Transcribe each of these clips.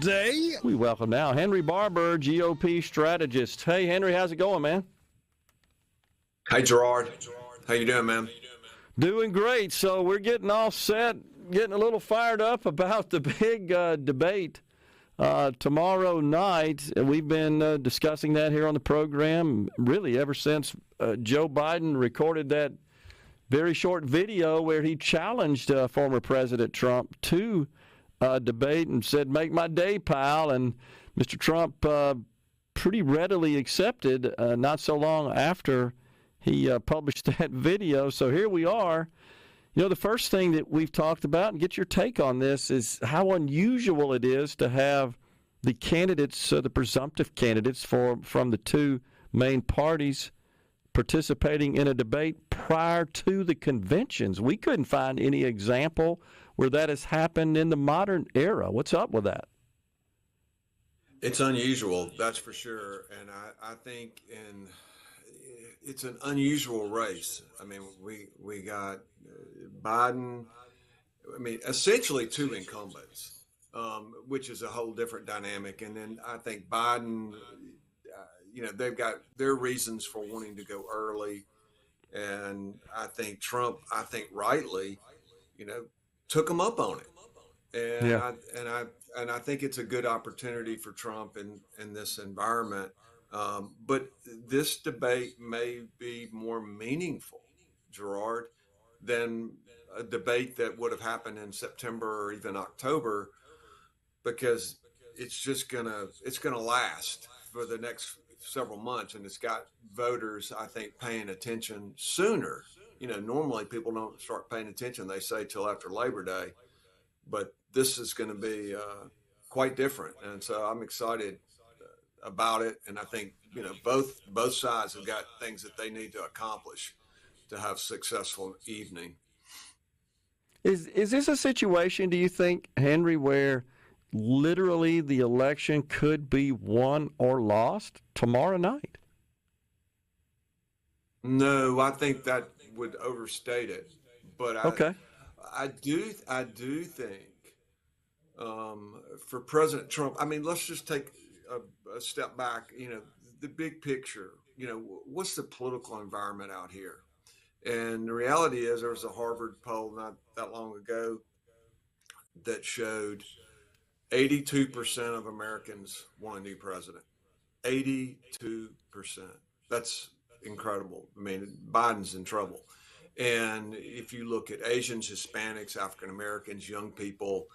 day. We welcome now Henry Barbour, GOP Strategist. Hey, Henry, how's it going, man? Hey, Gerard. How you doing, man? Doing great. So we're getting all set, getting a little fired up about the big debate tomorrow night. We've been discussing that here on the program really ever since Joe Biden recorded that very short video where he challenged former President Trump to debate and said, "Make my day, pal." And Mr. Trump pretty readily accepted not so long after he published that video. So here we are. You know, the first thing that we've talked about, and get your take on this, is how unusual it is to have the candidates, the presumptive candidates from the two main parties participating in a debate prior to the conventions. We couldn't find any example where that has happened in the modern era. What's up with that? It's unusual, that's for sure. And I think it's an unusual race. I mean, we got Biden, essentially two incumbents, which is a whole different dynamic. And then I think Biden, they've got their reasons for wanting to go early. And I think Trump, rightly, took them up on it. And Yeah. I think it's a good opportunity for Trump in this environment. But this debate may be more meaningful, Gerard, than a debate that would have happened in September or even October, because it's gonna last for the next several months, and it's got voters, I think, paying attention sooner. Normally people don't start paying attention, they say, till after Labor Day, but this is going to be quite different, and so I'm excited about it. And I think both sides have got things that they need to accomplish to have a successful evening. Is this a situation, do you think, Henry, where literally the election could be won or lost tomorrow night? No, I think that would overstate it. But Okay. I do think for President Trump, let's just take a step back. The big picture. What's the political environment out here? And the reality is, there was a Harvard poll not that long ago that showed 82% of Americans want a new president. 82%. That's incredible. Biden's in trouble. And if you look at Asians, Hispanics, African Americans, young people,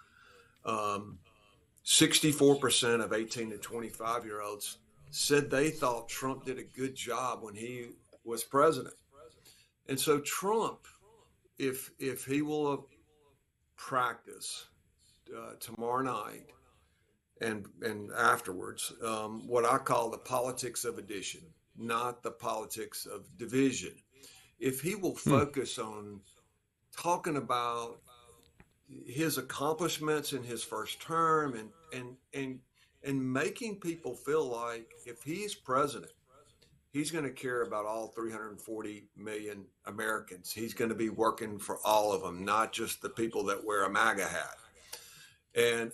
64% of 18 to 25-year-olds said they thought Trump did a good job when he was president. And so Trump, if he will practice tomorrow night and afterwards, what I call the politics of addition, not the politics of division. If he will focus on talking about his accomplishments in his first term and making people feel like if he's president, he's going to care about all 340 million Americans. He's going to be working for all of them, not just the people that wear a MAGA hat. And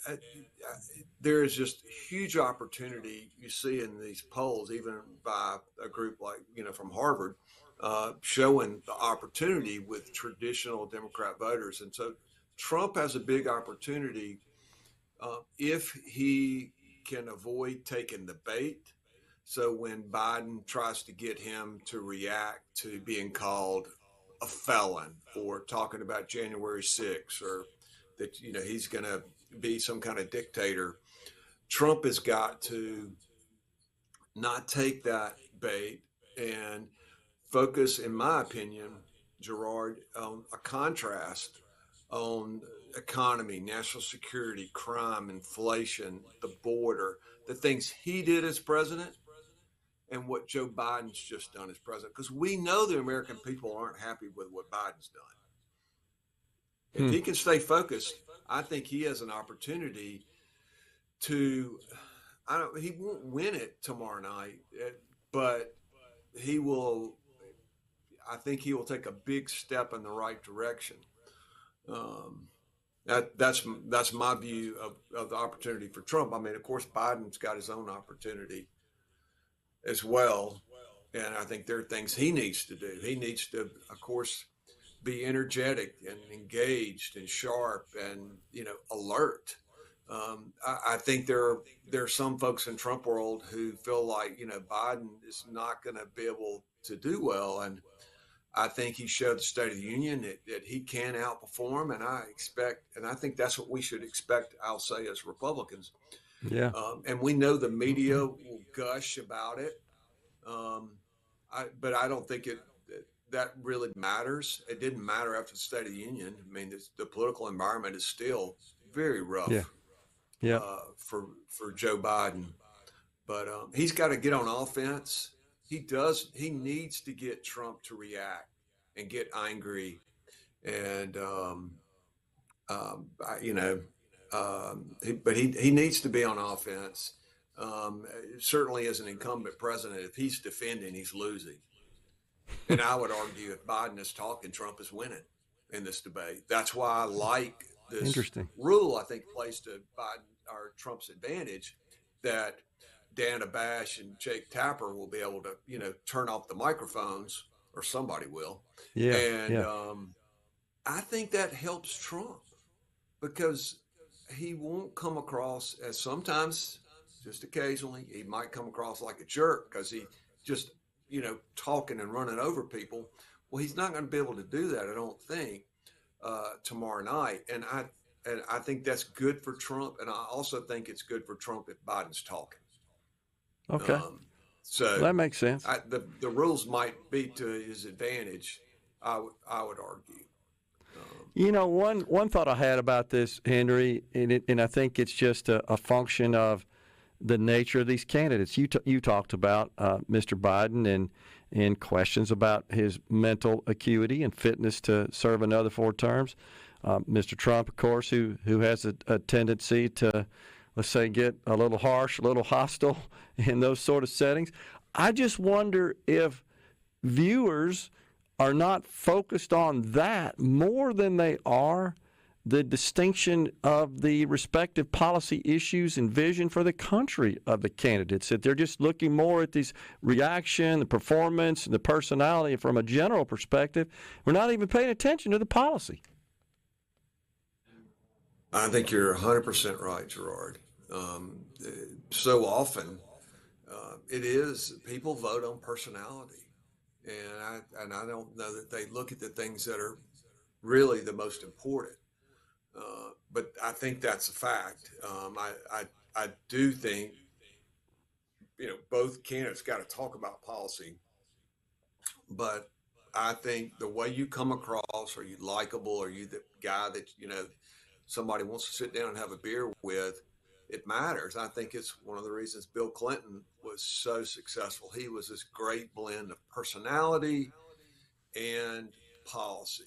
there is just huge opportunity you see in these polls, even by a group like, from Harvard, showing the opportunity with traditional Democrat voters. And so Trump has a big opportunity if he can avoid taking the bait. So when Biden tries to get him to react to being called a felon or talking about January 6th or that, he's going to be some kind of dictator, Trump has got to not take that bait and focus, in my opinion, Gerard, on a contrast on economy, national security, crime, inflation, the border, the things he did as president and what Joe Biden's just done as president. Because we know the American people aren't happy with what Biden's done. If he can stay focused, I think he has an opportunity to, he won't win it tomorrow night, but I think he will take a big step in the right direction. That's my view of the opportunity for Trump. I mean, of course, Biden's got his own opportunity as well, and I think there are things he needs to do. He needs to, of course, be energetic and engaged and sharp and alert. I think there are some folks in Trump world who feel like Biden is not going to be able to do well, and I think he showed the State of the Union that he can outperform, and I think that's what we should expect. I'll say as Republicans, Yeah. and we know the media will gush about it, um, but I don't think that really matters. It didn't matter after the State of the Union. I mean, the political environment is still very Yeah. rough Yeah. for Joe Biden, but he's got to get on offense. He does. He needs to get Trump to react and get angry, and you know, but he needs to be on offense. Certainly, as an incumbent president, if he's defending, he's losing. And I would argue if Biden is talking, Trump is winning in this debate. That's why I like this Interesting. rule. I think plays to Biden or Trump's advantage that Dana Bash and Jake Tapper will be able to, turn off the microphones, or somebody will. Yeah. And Yeah. I think that helps Trump because he won't come across as sometimes, just occasionally, he might come across like a jerk because he just, talking and running over people. Well, he's not going to be able to do that, I don't think, tomorrow night. And I think that's good for Trump. And I also think it's good for Trump if Biden's talking. Okay. Um, so That makes sense. the rules might be to his advantage, I would argue. One thought I had about this, Henry, and I think it's just a function of the nature of these candidates. You talked about Mr. Biden and questions about his mental acuity and fitness to serve another 4 terms. Mr. Trump, of course, who has a tendency to, let's say, get a little harsh, a little hostile in those sort of settings. I just wonder if viewers are not focused on that more than they are the distinction of the respective policy issues and vision for the country of the candidates, that they're just looking more at this reaction, the performance, and the personality from a general perspective. We're not even paying attention to the policy. I think you're 100% right, Gerard. So often, it is people vote on personality, and I don't know that they look at the things that are really the most important. But I think that's a fact. I do think both candidates got to talk about policy, but I think the way you come across, are you likable, are you the guy that somebody wants to sit down and have a beer with, it matters. I think it's one of the reasons Bill Clinton was so successful. He was this great blend of personality and policy.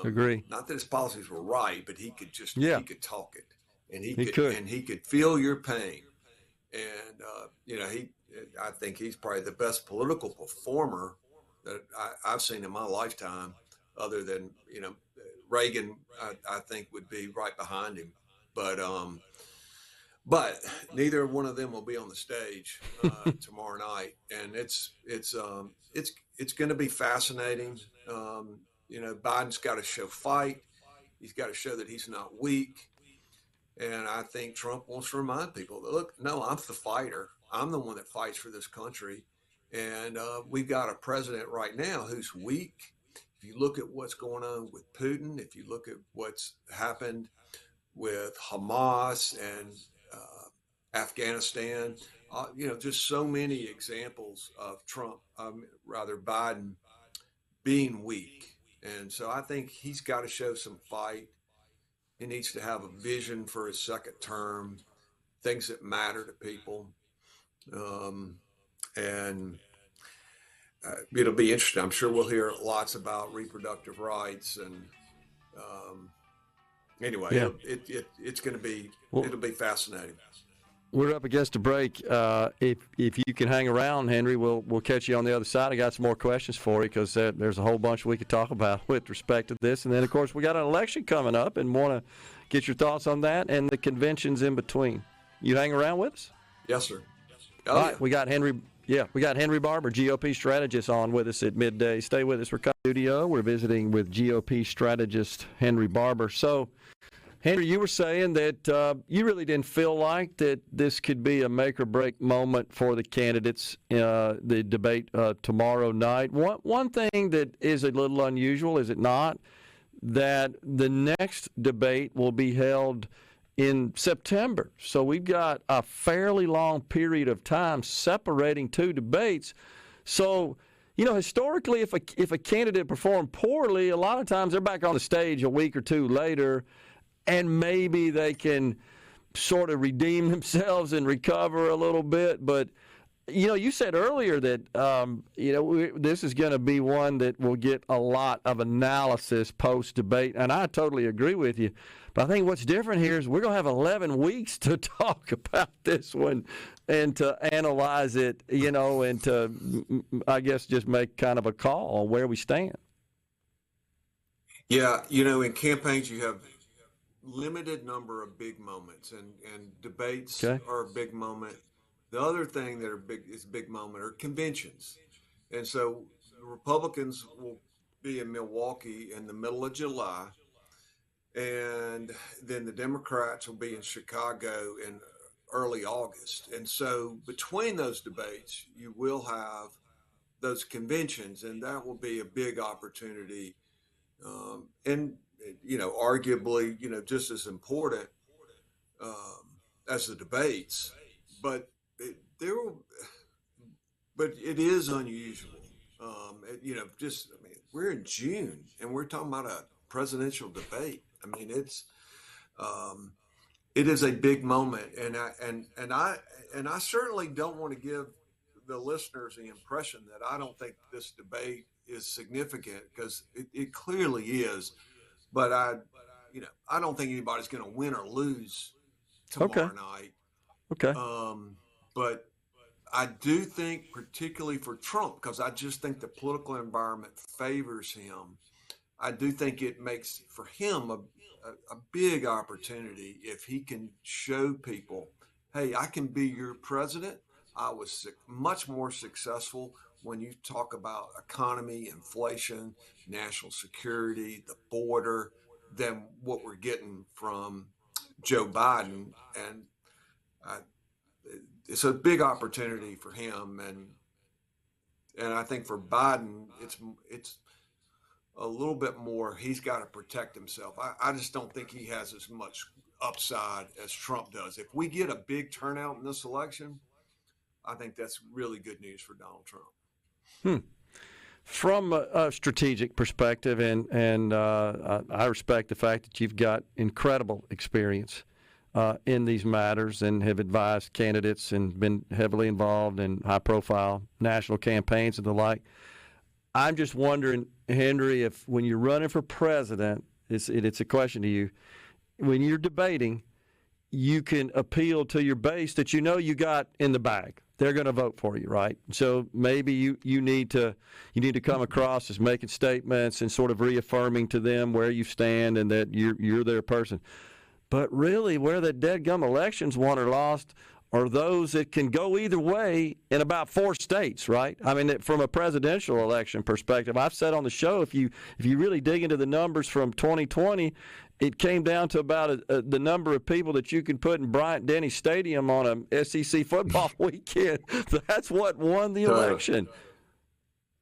Agree. Not that his policies were right, but he could he could talk it, and he could feel your pain. And I think he's probably the best political performer that I've seen in my lifetime, other than Reagan. I think would be right behind him, but neither one of them will be on the stage tomorrow night, and it's going to be fascinating. Biden's got to show fight. He's got to show that he's not weak. And I think Trump wants to remind people that, look, no, I'm the fighter. I'm the one that fights for this country. And we've got a president right now who's weak. If you look at what's going on with Putin, if you look at what's happened with Hamas and Afghanistan, just so many examples of Biden being weak. And so I think he's got to show some fight. He needs to have a vision for his second term, things that matter to people. And it'll be interesting. I'm sure we'll hear lots about reproductive rights. And anyway, Yeah. it's going to be, Well, it'll be fascinating. We're up against a break. If you can hang around, Henry, we'll catch you on the other side. I got some more questions for you because there's a whole bunch we could talk about with respect to this. And then, of course, we got an election coming up and want to get your thoughts on that and the conventions in between. You hang around with us? Yes, sir. All right, we got Henry. Yeah, we got Henry Barbour, GOP strategist, on with us at midday. Stay with us. We're coming to the studio. We're visiting with GOP strategist Henry Barbour. So, Henry, you were saying that you really didn't feel like that this could be a make-or-break moment for the candidates, the debate tomorrow night. One thing that is a little unusual, is it not, that the next debate will be held in September. So we've got a fairly long period of time separating two debates. So, historically, if a candidate performed poorly, a lot of times they're back on the stage a week or two later, and maybe they can sort of redeem themselves and recover a little bit. But, you said earlier that, this is going to be one that will get a lot of analysis post-debate, and I totally agree with you. But I think what's different here is we're going to have 11 weeks to talk about this one and to analyze it, and to, I guess, just make kind of a call on where we stand. Yeah, in campaigns you have limited number of big moments, and debates are a big moment. The other thing that is a big moment are conventions. And so the Republicans will be in Milwaukee in the middle of July, and then the Democrats will be in Chicago in early August. And so between those debates, you will have those conventions, and that will be a big opportunity. And arguably, just as important as the debates, but it is unusual. We're in June and we're talking about a presidential debate. It is a big moment, and I certainly don't want to give the listeners the impression that I don't think this debate is significant, because it clearly is. But I don't think anybody's going to win or lose tomorrow night. Okay. But I do think, particularly for Trump, because I just think the political environment favors him, I do think it makes for him a big opportunity if he can show people, hey, I can be your president. I was much more successful when you talk about economy, inflation, national security, the border, than what we're getting from Joe Biden. And it's a big opportunity for him. And I think for Biden, it's a little bit more, he's got to protect himself. I just don't think he has as much upside as Trump does. If we get a big turnout in this election, I think that's really good news for Donald Trump. From a strategic perspective, and I respect the fact that you've got incredible experience in these matters and have advised candidates and been heavily involved in high-profile national campaigns and the like. I'm just wondering, Henry, if when you're running for president, it's a question to you, when you're debating, you can appeal to your base that you got in the bag. They're going to vote for you, right? So maybe you need to come across as making statements and sort of reaffirming to them where you stand and that you're their person. But really, where the deadgum elections won or lost are those that can go either way in about 4 states, right? I mean, from a presidential election perspective, I've said on the show, if you really dig into the numbers from 2020, it came down to about the number of people that you can put in Bryant-Denny Stadium on a SEC football weekend. That's what won the election.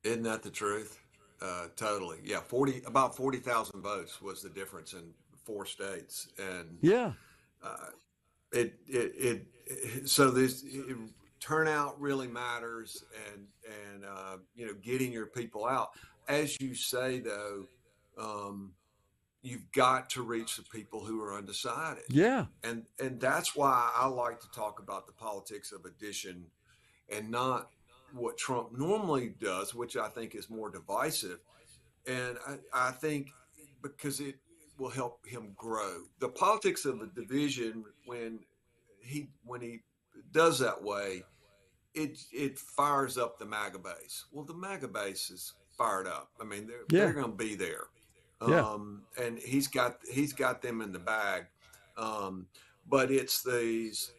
Isn't that the truth? Totally. Yeah, about 40,000 votes was the difference in 4 states, and yeah, so this turnout really matters, and getting your people out. As you say, though, you've got to reach the people who are undecided. Yeah, and that's why I like to talk about the politics of addition, and not what Trump normally does, which I think is more divisive. And I think because it will help him grow. The politics of the division, when he does that way, it fires up the MAGA base. Well, the MAGA base is fired up. I mean, they're Yeah. going to be there, Yeah. and he's got them in the bag. Um, but it's these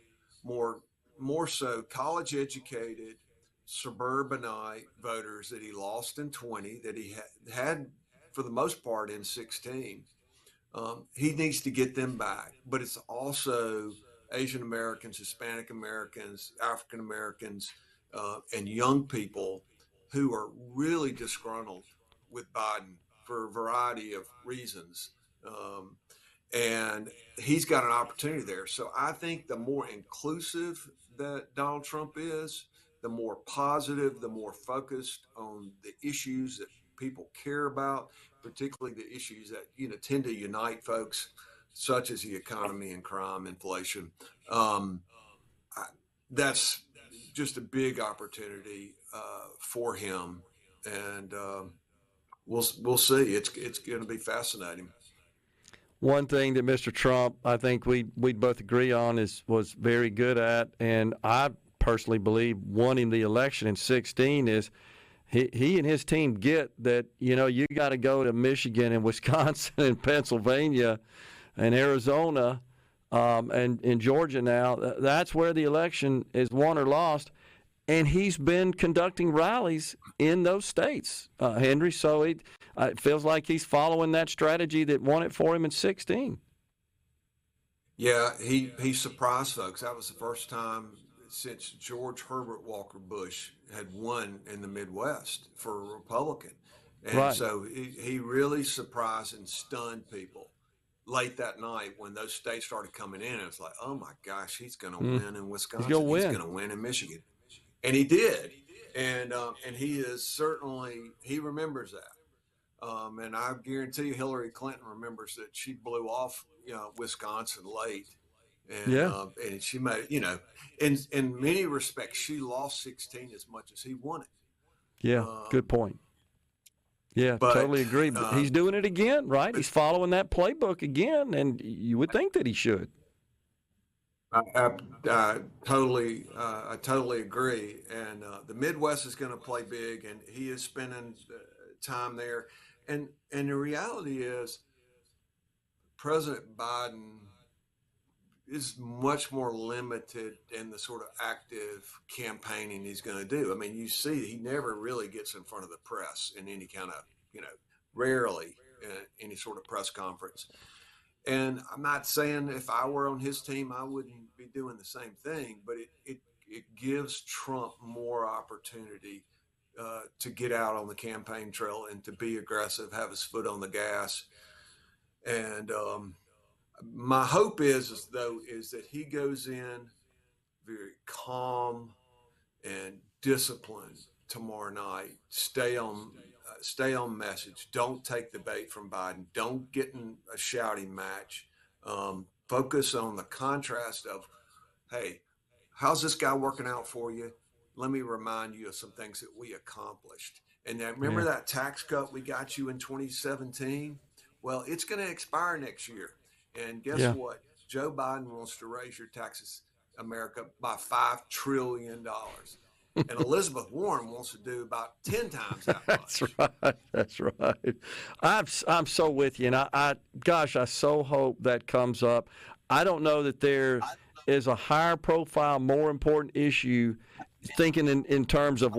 more more so college educated suburbanite voters that he lost in 20, that he had for the most part in 16. He needs to get them back, but it's also Asian Americans, Hispanic Americans, African Americans, and young people who are really disgruntled with Biden for a variety of reasons. Um, and he's got an opportunity there. So I think the more inclusive that Donald Trump is, the more positive, the more focused on the issues that people care about, particularly the issues that tend to unite folks, such as the economy and crime, inflation. Um, I, that's just a big opportunity for him, and we'll see. It's going to be fascinating. One thing that Mr. Trump, I think we'd both agree on, was very good at, and I personally believe won him the election in 16, is he and his team get that, you got to go to Michigan and Wisconsin and Pennsylvania and Arizona and in Georgia now. That's where the election is won or lost. And he's been conducting rallies in those states, Henry. So it feels like he's following that strategy that won it for him in 16. Yeah, he surprised folks. That was the first time since George Herbert Walker Bush had won in the Midwest for a Republican. And Right. so he really surprised and stunned people late that night when those states started coming in. It was like, oh my gosh, he's going to win in He's going Wisconsin. to He's win. going to win in Michigan. And he did. And he is he remembers that. And I guarantee you, Hillary Clinton remembers that she blew off, Wisconsin late, Yeah. and she made, in many respects, she lost 16 as much as he won it. Yeah. Good Um, point. Yeah, but totally agree. uh, He's doing it again, right? but He's following that playbook again, and you would think that he should. I totally agree. And the Midwest is going to play big, and he is spending time there. And the reality is, President Biden is much more limited in the sort of active campaigning he's going to do. I mean, you see, he never really gets in front of the press in any kind of, rarely in any sort of press conference. And I'm not saying if I were on his team, I wouldn't be doing the same thing, but it gives Trump more opportunity to get out on the campaign trail and to be aggressive, have his foot on the gas. And my hope is that he goes in very calm and disciplined tomorrow night. Stay on message. Don't take the bait from Biden. Don't get in a shouting match. Focus on the contrast of, hey, how's this guy working out for you? Let me remind you of some things that we accomplished. And then remember Yeah. that tax cut we got you in 2017? Well, it's going to expire next year. And guess Yeah. what? Joe Biden wants to raise your taxes, America, by $5 trillion. And Elizabeth Warren wants to do about 10 times that That's much. right. That's right. I'm so with you, and gosh, I so hope that comes up. I don't know that there is a higher profile, more important issue. Thinking in terms of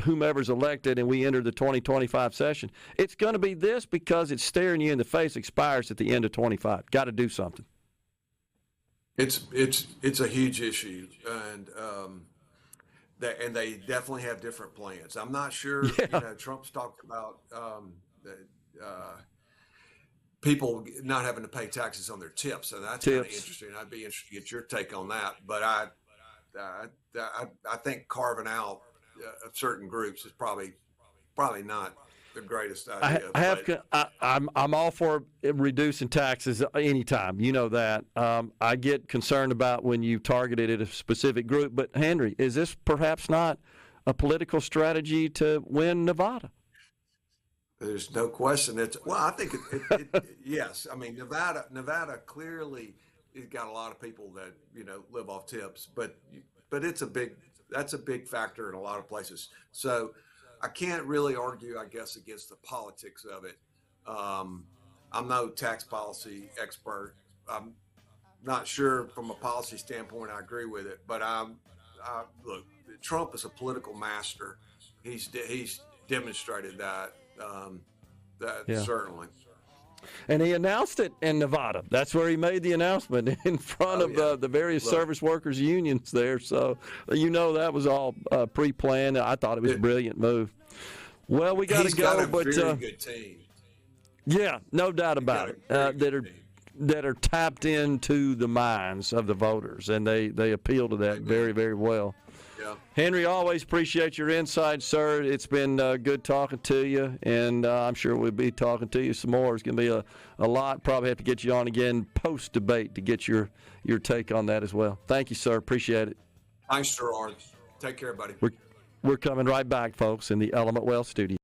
whomever's elected and we enter the 2025 session, it's going to be this because it's staring you in the face. Expires at the end of 25. Got to do something. It's a huge issue, and they definitely have different plans. I'm not sure. Yeah. Trump's talked about people not having to pay taxes on their tips, so that's kind of Tips. interesting. I'd be interested to get your take on that. But I think carving out certain groups is probably not the greatest idea. I'm all for reducing taxes anytime. You know that. I get concerned about when you target it at a specific group. But Henry, is this perhaps not a political strategy to win Nevada? There's no question. I think yes. I mean, Nevada clearly he's got a lot of people that live off tips, but that's a big factor in a lot of places. So I can't really argue, I guess, against the politics of it. I'm no tax policy expert. I'm not sure from a policy standpoint I agree with it, but look, Trump is a political master. He's demonstrated that. Certainly. And he announced it in Nevada. That's where he made the announcement in front of the various service workers unions there. So that was all pre-planned. I thought it was a brilliant move. Well, we got to go, got a but very good team. Yeah, no doubt about it. That are tapped into the minds of the voters, and they appeal to that very, very well. Yeah. Henry, always appreciate your insight, sir. It's been good talking to you, and I'm sure we'll be talking to you some more. It's going to be a lot. Probably have to get you on again post-debate to get your take on that as well. Thank you, sir. Appreciate it. Thanks, Gerard. Take care, buddy. We're coming right back, folks, in the Element Wealth studio.